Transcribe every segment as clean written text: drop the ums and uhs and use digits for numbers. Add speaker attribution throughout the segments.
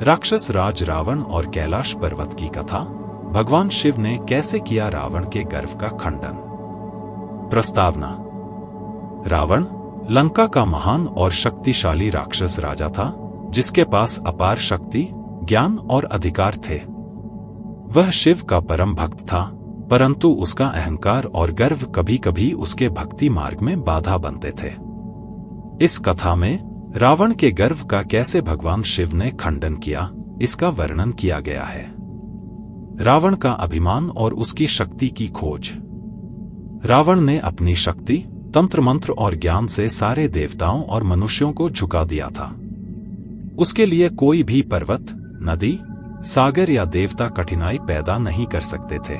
Speaker 1: राक्षस राज रावण और कैलाश पर्वत की कथा। भगवान शिव ने कैसे किया रावण के गर्व का खंडन। प्रस्तावना। रावण लंका का महान और शक्तिशाली राक्षस राजा था, जिसके पास अपार शक्ति, ज्ञान और अधिकार थे। वह शिव का परम भक्त था, परंतु उसका अहंकार और गर्व कभी-कभी उसके भक्ति मार्ग में बाधा बनते थे। इस कथा में रावण के गर्व का कैसे भगवान शिव ने खंडन किया, इसका वर्णन किया गया है। रावण का अभिमान और उसकी शक्ति की खोज। रावण ने अपनी शक्ति, तंत्र मंत्र और ज्ञान से सारे देवताओं और मनुष्यों को झुका दिया था। उसके लिए कोई भी पर्वत, नदी, सागर या देवता कठिनाई पैदा नहीं कर सकते थे।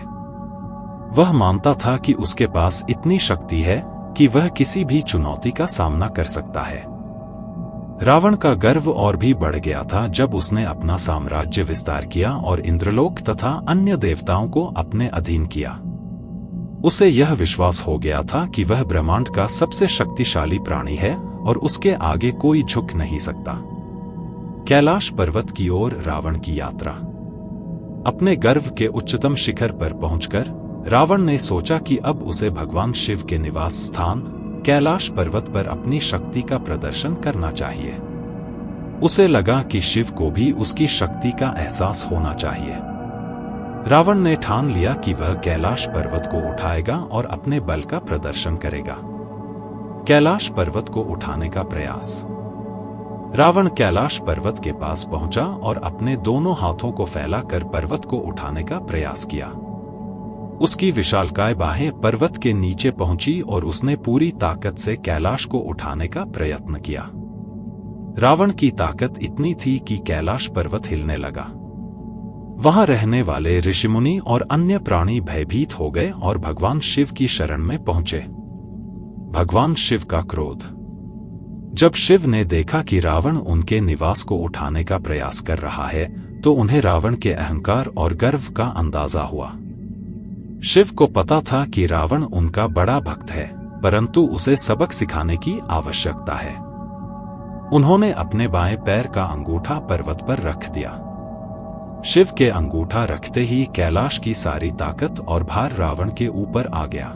Speaker 1: वह मानता था कि उसके पास इतनी शक्ति है कि वह किसी भी चुनौती का सामना कर सकता है। रावण का गर्व और भी बढ़ गया था जब उसने अपना साम्राज्य विस्तार किया और इंद्रलोक तथा अन्य देवताओं को अपने अधीन किया। उसे यह विश्वास हो गया था कि वह ब्रह्मांड का सबसे शक्तिशाली प्राणी है और उसके आगे कोई झुक नहीं सकता। कैलाश पर्वत की ओर रावण की यात्रा। अपने गर्व के उच्चतम शिखर पर पहुंचकर रावण ने सोचा कि अब उसे भगवान शिव के निवास स्थान कैलाश पर्वत पर अपनी शक्ति का प्रदर्शन करना चाहिए। उसे लगा कि शिव को भी उसकी शक्ति का एहसास होना चाहिए। रावण ने ठान लिया कि वह कैलाश पर्वत को उठाएगा और अपने बल का प्रदर्शन करेगा। कैलाश पर्वत को उठाने का प्रयास। रावण कैलाश पर्वत के पास पहुंचा और अपने दोनों हाथों को फैलाकर पर्वत को उठाने का प्रयास किया। उसकी विशालकाय बाहें पर्वत के नीचे पहुंची और उसने पूरी ताकत से कैलाश को उठाने का प्रयत्न किया। रावण की ताकत इतनी थी कि कैलाश पर्वत हिलने लगा। वहां रहने वाले ऋषिमुनि और अन्य प्राणी भयभीत हो गए और भगवान शिव की शरण में पहुंचे। भगवान शिव का क्रोध। जब शिव ने देखा कि रावण उनके निवास को उठाने का प्रयास कर रहा है, तो उन्हें रावण के अहंकार और गर्व का अंदाजा हुआ। शिव को पता था कि रावण उनका बड़ा भक्त है, परंतु उसे सबक सिखाने की आवश्यकता है। उन्होंने अपने बाएं पैर का अंगूठा पर्वत पर रख दिया। शिव के अंगूठा रखते ही कैलाश की सारी ताकत और भार रावण के ऊपर आ गया।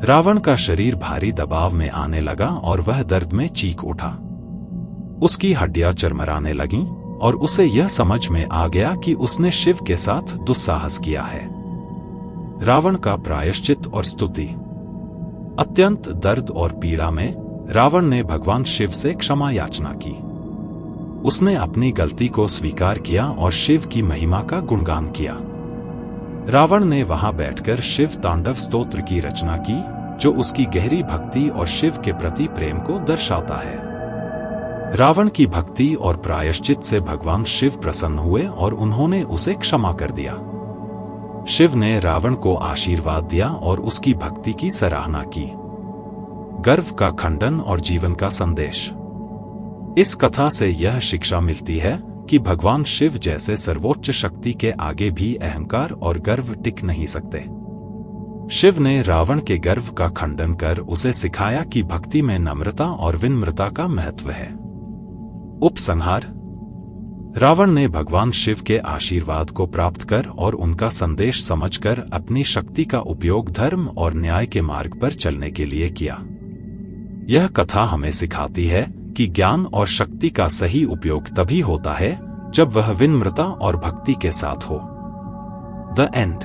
Speaker 1: रावण का शरीर भारी दबाव में आने लगा और वह दर्द में चीख उठा। उसकी हड्डियां चरमराने लगीं और उसे यह समझ में आ गया कि उसने शिव के साथ दुस्साहस किया है। रावण का प्रायश्चित और स्तुति। अत्यंत दर्द और पीड़ा में रावण ने भगवान शिव से क्षमा याचना की। उसने अपनी गलती को स्वीकार किया और शिव की महिमा का गुणगान किया। रावण ने वहां बैठकर शिव तांडव स्तोत्र की रचना की, जो उसकी गहरी भक्ति और शिव के प्रति प्रेम को दर्शाता है। रावण की भक्ति और प्रायश्चित से भगवान शिव प्रसन्न हुए और उन्होंने उसे क्षमा कर दिया। शिव ने रावण को आशीर्वाद दिया और उसकी भक्ति की सराहना की। गर्व का खंडन और जीवन का संदेश। इस कथा से यह शिक्षा मिलती है कि भगवान शिव जैसे सर्वोच्च शक्ति के आगे भी अहंकार और गर्व टिक नहीं सकते। शिव ने रावण के गर्व का खंडन कर उसे सिखाया कि भक्ति में नम्रता और विनम्रता का महत्व है। उपसंहार। रावण ने भगवान शिव के आशीर्वाद को प्राप्त कर और उनका संदेश समझकर अपनी शक्ति का उपयोग धर्म और न्याय के मार्ग पर चलने के लिए किया। यह कथा हमें सिखाती है कि ज्ञान और शक्ति का सही उपयोग तभी होता है जब वह विनम्रता और भक्ति के साथ हो। The end.